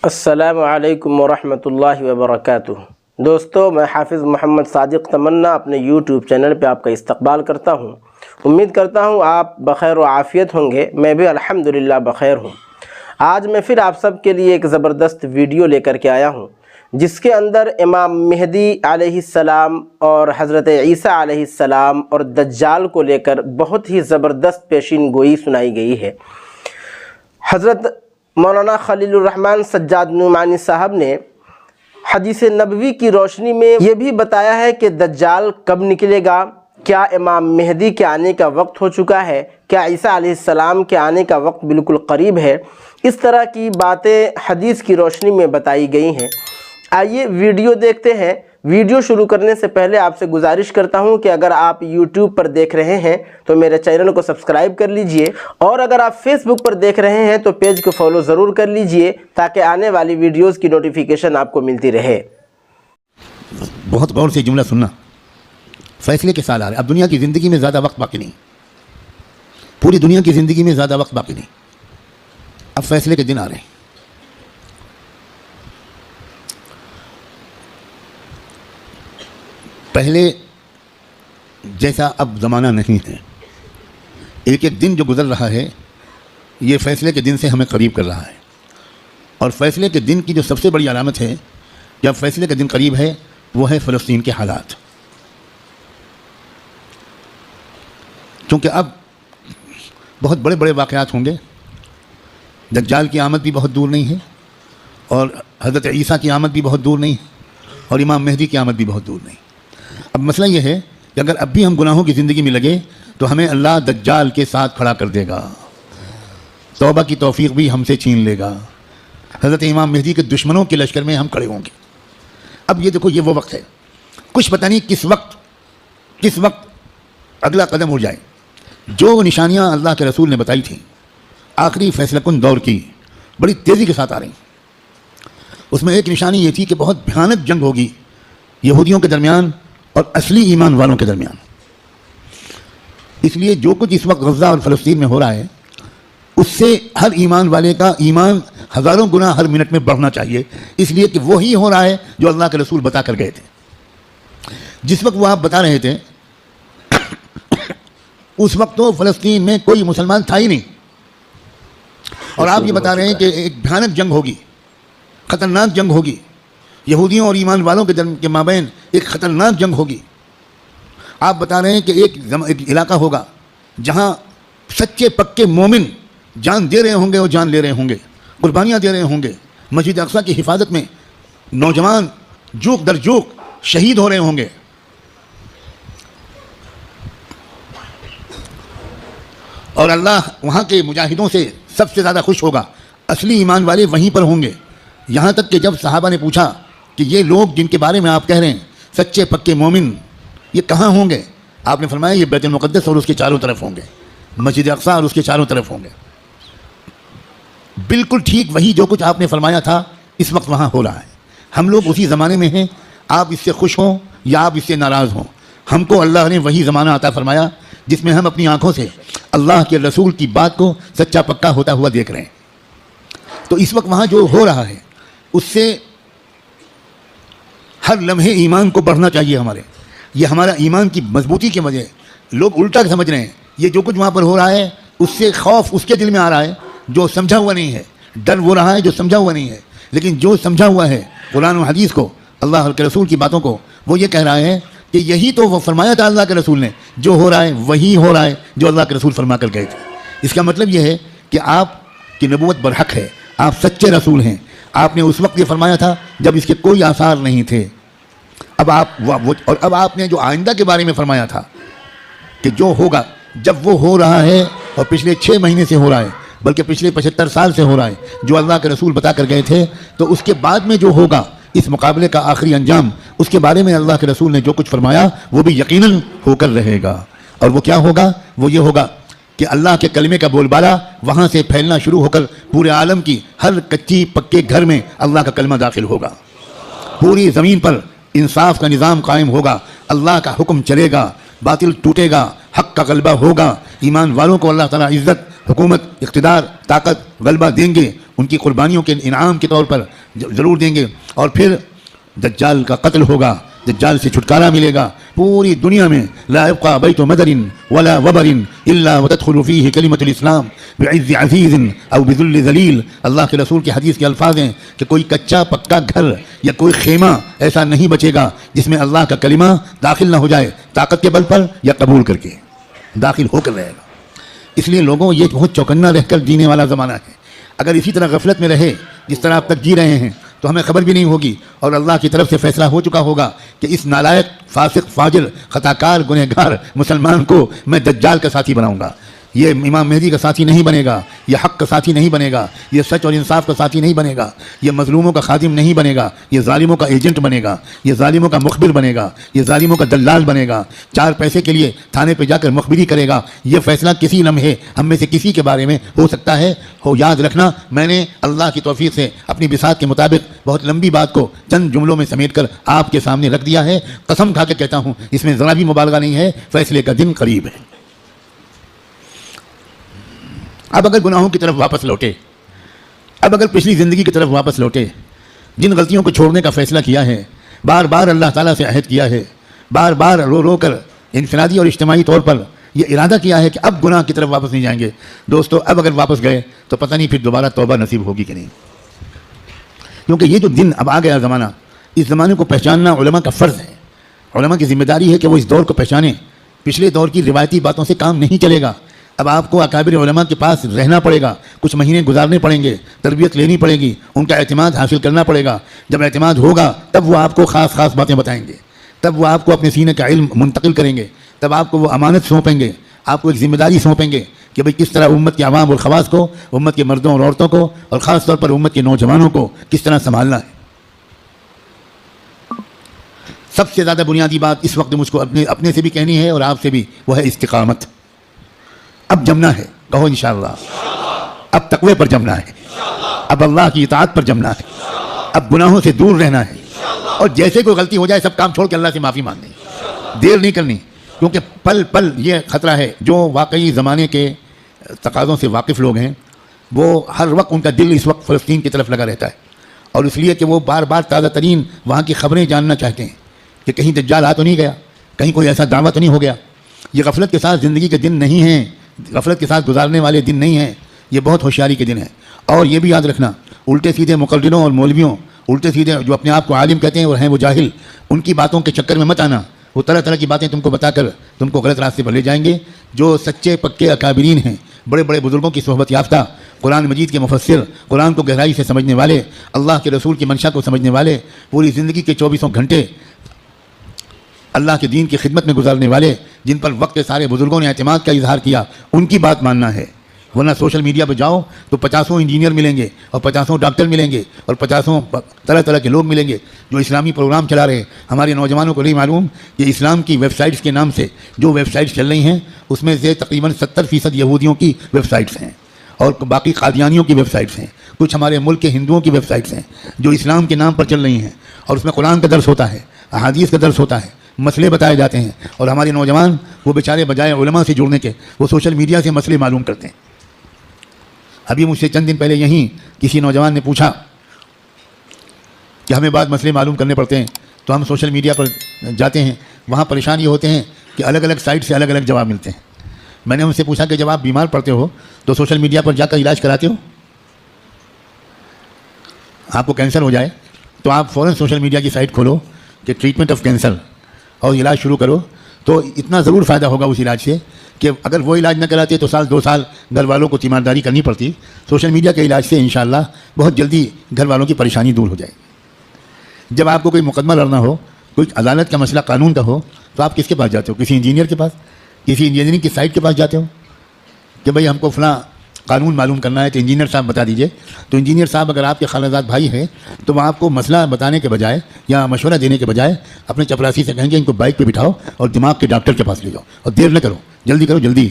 السلام علیکم ورحمۃ اللہ وبرکاتہ۔ دوستو، میں حافظ محمد صادق تمنا اپنے یوٹیوب چینل پہ آپ کا استقبال کرتا ہوں۔ امید کرتا ہوں آپ بخیر و عافیت ہوں گے۔ میں بھی الحمدللہ بخیر ہوں۔ آج میں پھر آپ سب کے لیے ایک زبردست ویڈیو لے کر کے آیا ہوں، جس کے اندر امام مہدی علیہ السلام اور حضرت عیسیٰ علیہ السلام اور دجال کو لے کر بہت ہی زبردست پیشین گوئی سنائی گئی ہے۔ حضرت مولانا خلیل الرحمن سجاد نعمانی صاحب نے حدیث نبوی کی روشنی میں یہ بھی بتایا ہے کہ دجال کب نکلے گا، کیا امام مہدی کے آنے کا وقت ہو چکا ہے، کیا عیسیٰ علیہ السلام کے آنے کا وقت بالکل قریب ہے۔ اس طرح کی باتیں حدیث کی روشنی میں بتائی گئی ہیں۔ آئیے ویڈیو دیکھتے ہیں۔ ویڈیو شروع کرنے سے پہلے آپ سے گزارش کرتا ہوں کہ اگر آپ یوٹیوب پر دیکھ رہے ہیں تو میرے چینل کو سبسکرائب کر لیجئے، اور اگر آپ فیس بک پر دیکھ رہے ہیں تو پیج کو فالو ضرور کر لیجئے تاکہ آنے والی ویڈیوز کی نوٹیفیکیشن آپ کو ملتی رہے۔ بہت غور سے جملہ سننا۔ فیصلے کے سال آ رہے، اب دنیا کی زندگی میں زیادہ وقت باقی نہیں، پوری دنیا کی زندگی میں زیادہ وقت باقی نہیں، اب فیصلے کے دن آ رہے ہیں۔ پہلے جیسا اب زمانہ نہیں ہے، ایک ایک دن جو گزر رہا ہے یہ فیصلے کے دن سے ہمیں قریب کر رہا ہے، اور فیصلے کے دن کی جو سب سے بڑی علامت ہے جب فیصلے کا دن قریب ہے وہ ہے فلسطین کے حالات۔ چونکہ اب بہت بڑے بڑے واقعات ہوں گے، دجال کی آمد بھی بہت دور نہیں ہے، اور حضرت عیسیٰ کی آمد بھی بہت دور نہیں ہے، اور امام مہدی کی آمد بھی بہت دور نہیں۔ اب مسئلہ یہ ہے کہ اگر اب بھی ہم گناہوں کی زندگی میں لگے تو ہمیں اللہ دجال کے ساتھ کھڑا کر دے گا، توبہ کی توفیق بھی ہم سے چھین لے گا، حضرت امام مہدی کے دشمنوں کے لشکر میں ہم کھڑے ہوں گے۔ اب یہ دیکھو، یہ وہ وقت ہے، کچھ پتہ نہیں کس وقت اگلا قدم اٹھ جائے۔ جو نشانیاں اللہ کے رسول نے بتائی تھیں آخری فیصلہ کن دور کی، بڑی تیزی کے ساتھ آ رہی ہیں۔ اس میں ایک نشانی یہ تھی کہ بہت بھیانک جنگ ہوگی یہودیوں کے درمیان اور اصلی ایمان والوں کے درمیان۔ اس لیے جو کچھ اس وقت غزہ اور فلسطین میں ہو رہا ہے اس سے ہر ایمان والے کا ایمان ہزاروں گنا ہر منٹ میں بڑھنا چاہیے، اس لیے کہ وہی ہو رہا ہے جو اللہ کے رسول بتا کر گئے تھے۔ جس وقت وہ آپ بتا رہے تھے اس وقت تو فلسطین میں کوئی مسلمان تھا ہی نہیں، اور آپ یہ بتا رہے ہیں کہ ایک بھیانک جنگ ہوگی، خطرناک جنگ ہوگی، یہودیوں اور ایمان والوں کے مابین ایک خطرناک جنگ ہوگی۔ آپ بتا رہے ہیں کہ ایک علاقہ ہوگا جہاں سچے پکے مومن جان دے رہے ہوں گے اور جان لے رہے ہوں گے، قربانیاں دے رہے ہوں گے، مسجد اقصیٰ کی حفاظت میں نوجوان جوک در جوک شہید ہو رہے ہوں گے، اور اللہ وہاں کے مجاہدوں سے سب سے زیادہ خوش ہوگا، اصلی ایمان والے وہیں پر ہوں گے۔ یہاں تک کہ جب صحابہ نے پوچھا کہ یہ لوگ جن کے بارے میں آپ کہہ رہے ہیں سچے پکے مومن، یہ کہاں ہوں گے؟ آپ نے فرمایا یہ بیت المقدس اور اس کے چاروں طرف ہوں گے، مسجد اقصیٰ اور اس کے چاروں طرف ہوں گے۔ بالکل ٹھیک وہی جو کچھ آپ نے فرمایا تھا اس وقت وہاں ہو رہا ہے۔ ہم لوگ اسی زمانے میں ہیں، آپ اس سے خوش ہوں یا آپ اس سے ناراض ہوں، ہم کو اللہ نے وہی زمانہ عطا فرمایا جس میں ہم اپنی آنکھوں سے اللہ کے رسول کی بات کو سچا پکا ہوتا ہوا دیکھ رہے ہیں۔ تو اس وقت وہاں جو ہو رہا ہے اس سے ہر لمحے ایمان کو بڑھنا چاہیے ہمارے، یہ ہمارا ایمان کی مضبوطی کی وجہ ہے۔ لوگ الٹا سمجھ رہے ہیں، یہ جو کچھ وہاں پر ہو رہا ہے اس سے خوف اس کے دل میں آ رہا ہے جو سمجھا ہوا نہیں ہے، ڈر وہ رہا ہے جو سمجھا ہوا نہیں ہے، لیکن جو سمجھا ہوا ہے قرآن و حدیث کو، اللہ کے رسول کی باتوں کو، وہ یہ کہہ رہا ہے کہ یہی تو وہ فرمایا تھا اللہ کے رسول نے، جو ہو رہا ہے وہی ہو رہا ہے جو اللہ کے رسول فرما کر گئے تھے۔ اس کا مطلب یہ ہے کہ آپ کی نبوت برحق ہے، آپ سچے رسول ہیں۔ آپ نے اس وقت یہ فرمایا تھا جب اس کے کوئی آثار نہیں تھے، اب آپ نے جو آئندہ کے بارے میں فرمایا تھا کہ جو ہوگا، جب وہ ہو رہا ہے اور پچھلے 6 مہینے سے ہو رہا ہے، بلکہ پچھلے 75 سال سے ہو رہا ہے، جو اللہ کے رسول بتا کر گئے تھے، تو اس کے بعد میں جو ہوگا اس مقابلے کا آخری انجام، اس کے بارے میں اللہ کے رسول نے جو کچھ فرمایا وہ بھی یقیناً ہو کر رہے گا۔ اور وہ کیا ہوگا؟ وہ یہ ہوگا کہ اللہ کے کلمے کا بول بالا وہاں سے پھیلنا شروع ہو کر پورے عالم کی ہر کچی پکے گھر میں اللہ کا کلمہ داخل ہوگا، پوری زمین پر انصاف کا نظام قائم ہوگا، اللہ کا حکم چلے گا، باطل ٹوٹے گا، حق کا غلبہ ہوگا، ایمان والوں کو اللہ تعالیٰ عزت، حکومت، اقتدار، طاقت، غلبہ دیں گے، ان کی قربانیوں کے انعام کے طور پر ضرور دیں گے. اور پھر دجال کا قتل ہوگا, دجال سے چھٹکارا ملے گا. پوری دنیا میں لا يبقى بیت مدر ولا وبر الا وتدخل فيه کلمۃ الاسلام بعز عزیز او بذل ذلیل. اللہ کے رسول کی حدیث کے الفاظ ہیں کہ کوئی کچا پکا گھر یا کوئی خیمہ ایسا نہیں بچے گا جس میں اللہ کا کلمہ داخل نہ ہو جائے, طاقت کے بل پر یا قبول کر کے داخل ہو کر رہے گا. اس لیے لوگوں یہ بہت چوکنا رہ کر جینے والا زمانہ ہے. اگر اسی طرح غفلت میں رہے جس طرح آپ تک جی رہے ہیں تو ہمیں خبر بھی نہیں ہوگی, اور اللہ کی طرف سے فیصلہ ہو چکا ہوگا کہ اس نالائق فاسق فاجر خطاکار گنہگار مسلمان کو میں دجال کا ساتھی بناؤں گا. یہ امام مہدی کا ساتھی نہیں بنے گا, یہ حق کا ساتھی نہیں بنے گا, یہ سچ اور انصاف کا ساتھی نہیں بنے گا, یہ مظلوموں کا خادم نہیں بنے گا, یہ ظالموں کا ایجنٹ بنے گا, یہ ظالموں کا مخبر بنے گا, یہ ظالموں کا دلال بنے گا, 4 پیسے کے لیے تھانے پہ جا کر مخبری کرے گا. یہ فیصلہ کسی لمحے ہم میں سے کسی کے بارے میں ہو سکتا ہے. یاد رکھنا, میں نے اللہ کی توفیق سے اپنی بساط کے مطابق بہت لمبی بات کو چند جملوں میں سمیٹ کر آپ کے سامنے رکھ دیا ہے. قسم کھا کے کہتا ہوں اس میں ذرا بھی مبالغہ نہیں ہے, فیصلے کا دن قریب ہے. اب اگر گناہوں کی طرف واپس لوٹے, اب اگر پچھلی زندگی کی طرف واپس لوٹے, جن غلطیوں کو چھوڑنے کا فیصلہ کیا ہے, بار بار اللہ تعالیٰ سے عہد کیا ہے, بار بار رو رو کر انفرادی اور اجتماعی طور پر یہ ارادہ کیا ہے کہ اب گناہ کی طرف واپس نہیں جائیں گے. دوستو, اب اگر واپس گئے تو پتہ نہیں پھر دوبارہ توبہ نصیب ہوگی کہ نہیں, کیونکہ یہ جو دن اب آ گیا زمانہ, اس زمانے کو پہچاننا علماء کا فرض ہے. علماء کی ذمہ داری ہے کہ وہ اس دور کو پہچانیں. پچھلے دور کی روایتی باتوں سے کام نہیں چلے گا. اب آپ کو اکابر علماء کے پاس رہنا پڑے گا, کچھ مہینے گزارنے پڑیں گے, تربیت لینی پڑے گی, ان کا اعتماد حاصل کرنا پڑے گا. جب اعتماد ہوگا تب وہ آپ کو خاص خاص باتیں بتائیں گے, تب وہ آپ کو اپنے سینے کا علم منتقل کریں گے, تب آپ کو وہ امانت سونپیں گے, آپ کو ایک ذمہ داری سونپیں گے کہ بھئی کس طرح امت کے عوام اور خواص کو, امت کے مردوں اور عورتوں کو, اور خاص طور پر امت کے نوجوانوں کو کس طرح سنبھالنا ہے. سب سے زیادہ بنیادی بات اس وقت مجھ کو اپنے سے بھی کہنی ہے اور آپ سے بھی, وہ ہے استقامت. اب جمنا ہے, کہو انشاءاللہ. اب تقوی پر جمنا ہے, اب اللہ کی اطاعت پر جمنا ہے, اب گناہوں سے دور رہنا ہے, اور جیسے کوئی غلطی ہو جائے سب کام چھوڑ کے اللہ سے معافی مانگنی, دیر نہیں کرنی. کیونکہ پل پل یہ خطرہ ہے. جو واقعی زمانے کے تقاضوں سے واقف لوگ ہیں وہ ہر وقت ان کا دل اس وقت فلسطین کی طرف لگا رہتا ہے, اور اس لیے کہ وہ بار بار تازہ ترین وہاں کی خبریں جاننا چاہتے ہیں کہ کہیں دجال آ تو نہیں گیا, کہیں کوئی ایسا دعویٰ تو نہیں ہو گیا. یہ غفلت کے ساتھ زندگی کے دن نہیں ہیں, غفلت کے ساتھ گزارنے والے دن نہیں ہیں, یہ بہت ہوشیاری کے دن ہیں. اور یہ بھی یاد رکھنا, الٹے سیدھے مقرروں اور مولویوں, الٹے سیدھے جو اپنے آپ کو عالم کہتے ہیں اور ہیں وہ جاہل, ان کی باتوں کے چکر میں مت آنا. وہ طرح طرح کی باتیں تم کو بتا کر تم کو غلط راستے پر لے جائیں گے. جو سچے پکے اکابرین ہیں, بڑے بڑے بزرگوں کی صحبت یافتہ, قرآن مجید کے مفسر, قرآن کو گہرائی سے سمجھنے والے, اللہ کے رسول کی منشا کو سمجھنے والے, پوری زندگی کے 24 گھنٹے اللہ کے دین کی خدمت میں گزارنے والے, جن پر وقت کے سارے بزرگوں نے اعتماد کا اظہار کیا, ان کی بات ماننا ہے. ورنہ سوشل میڈیا پہ جاؤ تو 50 انجینئر ملیں گے, اور 50 ڈاکٹر ملیں گے, اور 50 طرح طرح کے لوگ ملیں گے جو اسلامی پروگرام چلا رہے ہیں. ہمارے نوجوانوں کو نہیں معلوم کہ اسلام کی ویب سائٹس کے نام سے جو ویب سائٹس چل رہی ہیں اس میں سے تقریباً 70% یہودیوں کی ویب سائٹس ہیں, اور باقی قادیانیوں کی ویب سائٹس ہیں, کچھ ہمارے ملک کے ہندوؤں کی ویب سائٹس ہیں جو اسلام کے نام پر چل رہی ہیں, اور اس میں قرآن کا درس ہوتا ہے, احادیث کا درس ہوتا ہے, مسئلے بتائے جاتے ہیں. اور ہمارے نوجوان وہ بیچارے بجائے علماء سے جڑنے کے وہ سوشل میڈیا سے مسئلے معلوم کرتے ہیں. ابھی مجھ سے چند دن پہلے یہیں کسی نوجوان نے پوچھا کہ ہمیں بعض مسئلے معلوم کرنے پڑتے ہیں تو ہم سوشل میڈیا پر جاتے ہیں, وہاں پریشان یہ ہوتے ہیں کہ الگ الگ سائٹ سے الگ الگ جواب ملتے ہیں. میں نے ان سے پوچھا کہ جب آپ بیمار پڑتے ہو تو سوشل میڈیا پر جا کر علاج کراتے ہو؟ آپ کو کینسر ہو جائے تو آپ فوراً سوشل میڈیا کی سائٹ کھولو کہ ٹریٹمنٹ آف کینسر, اور علاج شروع کرو, تو اتنا ضرور فائدہ ہوگا اس علاج سے کہ اگر وہ علاج نہ کراتے تو 2 سال گھر والوں کو تیمارداری کرنی پڑتی. سوشل میڈیا کے علاج سے انشاءاللہ بہت جلدی گھر والوں کی پریشانی دور ہو جائے. جب آپ کو کوئی مقدمہ لڑنا ہو, کوئی عدالت کا مسئلہ قانون کا ہو, تو آپ کس کے پاس جاتے ہو؟ کسی انجینئر کے پاس, کسی انجینئرنگ کی سائٹ کے پاس جاتے ہو کہ بھئی ہم کو فلاں قانون معلوم کرنا ہے تو انجینئر صاحب بتا دیجئے. تو انجینئر صاحب اگر آپ کے خالہ بھائی ہیں تو وہ آپ کو مسئلہ بتانے کے بجائے یا مشورہ دینے کے بجائے اپنے چپراسی سے کہیں گے ان کو بائک پہ بٹھاؤ اور دماغ کے ڈاکٹر کے پاس لے جاؤ, اور دیر نہ کرو, جلدی کرو جلدی.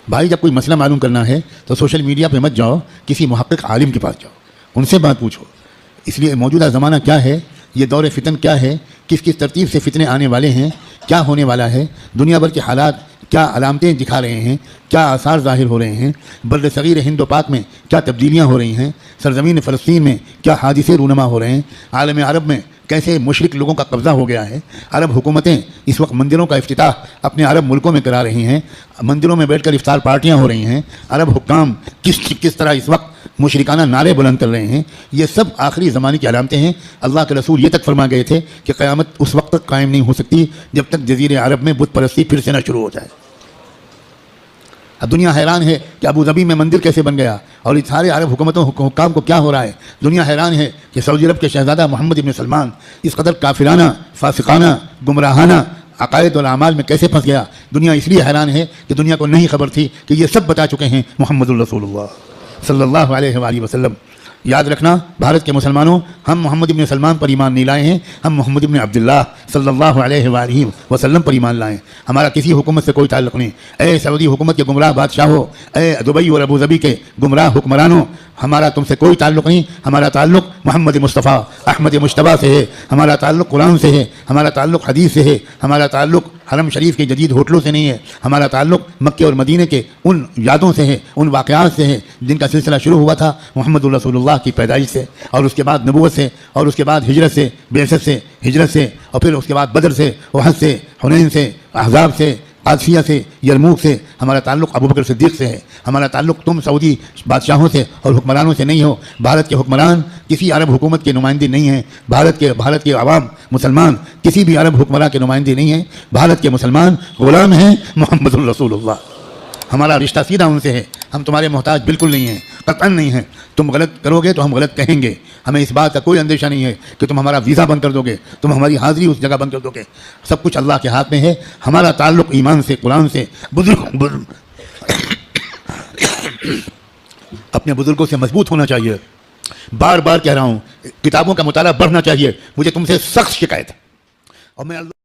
بھائی جب کوئی مسئلہ معلوم کرنا ہے تو سوشل میڈیا پہ مت جاؤ, کسی محقق عالم کے پاس جاؤ, ان سے بات پوچھو. اس لیے موجودہ زمانہ کیا ہے, یہ دور فتن کیا ہے, کس کس ترتیب سے فتنے آنے والے ہیں, کیا ہونے والا ہے, دنیا بھر کے حالات کیا علامتیں دکھا رہے ہیں، کیا آثار ظاہر ہو رہے ہیں، بر صغیر ہند و پاک میں کیا تبدیلیاں ہو رہی ہیں، سرزمین فلسطین میں کیا حادثے رونما ہو رہے ہیں، عالم عرب میں کیسے مشرک لوگوں کا قبضہ ہو گیا ہے۔ عرب حکومتیں اس وقت مندروں کا افتتاح اپنے عرب ملکوں میں کرا رہی ہیں، مندروں میں بیٹھ کر افطار پارٹیاں ہو رہی ہیں، عرب حکام کس طرح اس وقت مشرکانہ نعرے بلند کر رہے ہیں۔ یہ سب آخری زمانے کی علامتیں ہیں۔ اللہ کے رسول یہ تک فرما گئے تھے کہ قیامت اس وقت تک قائم نہیں ہو سکتی جب تک جزیرے عرب میں بت پرستی پھر سے نہ شروع ہو جائے۔ اب دنیا حیران ہے کہ ابو ظبی میں مندر کیسے بن گیا، اور اس سارے عرب حکومتوں حکام کو کیا ہو رہا ہے۔ دنیا حیران ہے کہ سعودی عرب کے شہزادہ محمد بن سلمان اس قدر کافرانہ، فاسقانہ، گمراہانہ عقائد اور اعمال میں کیسے پھنس گیا۔ دنیا اس لیے حیران ہے کہ دنیا کو نہیں خبر تھی کہ یہ سب بتا چکے ہیں محمد الرسول اللہ صلی اللہ علیہ وآلہ وسلم۔ یاد رکھنا بھارت کے مسلمانوں، ہم محمد ابن سلمان پر ایمان نہیں لائے ہیں، ہم محمد ابن عبداللہ صلی اللہ علیہ وآلہ وسلم پر ایمان لائے۔ ہمارا کسی حکومت سے کوئی تعلق نہیں۔ اے سعودی حکومت کے گمراہ بادشاہوں، اے دبئی اور ابو ظبی کے گمراہ حکمرانوں، ہمارا تم سے کوئی تعلق نہیں۔ ہمارا تعلق محمد مصطفیٰ احمد مجتبیٰ سے ہے، ہمارا تعلق قرآن سے ہے، ہمارا تعلق حدیث سے ہے، ہمارا تعلق حرم شریف کے جدید ہوٹلوں سے نہیں ہے، ہمارا تعلق مکے اور مدینے کے ان یادوں سے ہے، ان واقعات سے ہے جن کا سلسلہ شروع ہوا تھا محمد الرسول اللہ کی پیدائش سے، اور اس کے بعد نبوت سے، اور اس کے بعد ہجرت سے، بعثت سے، ہجرت سے، اور پھر اس کے بعد بدر سے، احد سے، حنین سے، احزاب سے، قادسیہ سے، یرموک سے۔ ہمارا تعلق ابوبکر صدیق سے ہے۔ ہمارا تعلق تم سعودی بادشاہوں سے اور حکمرانوں سے نہیں ہو۔ بھارت کے حکمران کسی عرب حکومت کے نمائندے نہیں ہیں۔ بھارت کے عوام مسلمان کسی بھی عرب حکمراں کے نمائندے نہیں ہیں۔ بھارت کے مسلمان غلام ہیں محمد الرسول اللہ۔ ہمارا رشتہ سیدھا ان سے ہے۔ ہم تمہارے محتاج بالکل نہیں ہیں، قطعاً نہیں ہیں۔ تم غلط کرو گے تو ہم غلط کہیں گے۔ ہمیں اس بات کا کوئی اندیشہ نہیں ہے کہ تم ہمارا ویزا بند کر دو گے، تم ہماری حاضری اس جگہ بند کر دو گے۔ سب کچھ اللہ کے ہاتھ میں ہے۔ ہمارا تعلق ایمان سے، قرآن سے، اپنے بزرگوں سے مضبوط ہونا چاہیے۔ بار بار کہہ رہا ہوں، کتابوں کا مطالعہ بڑھنا چاہیے۔ مجھے تم سے سخت شکایت ہے، اور میں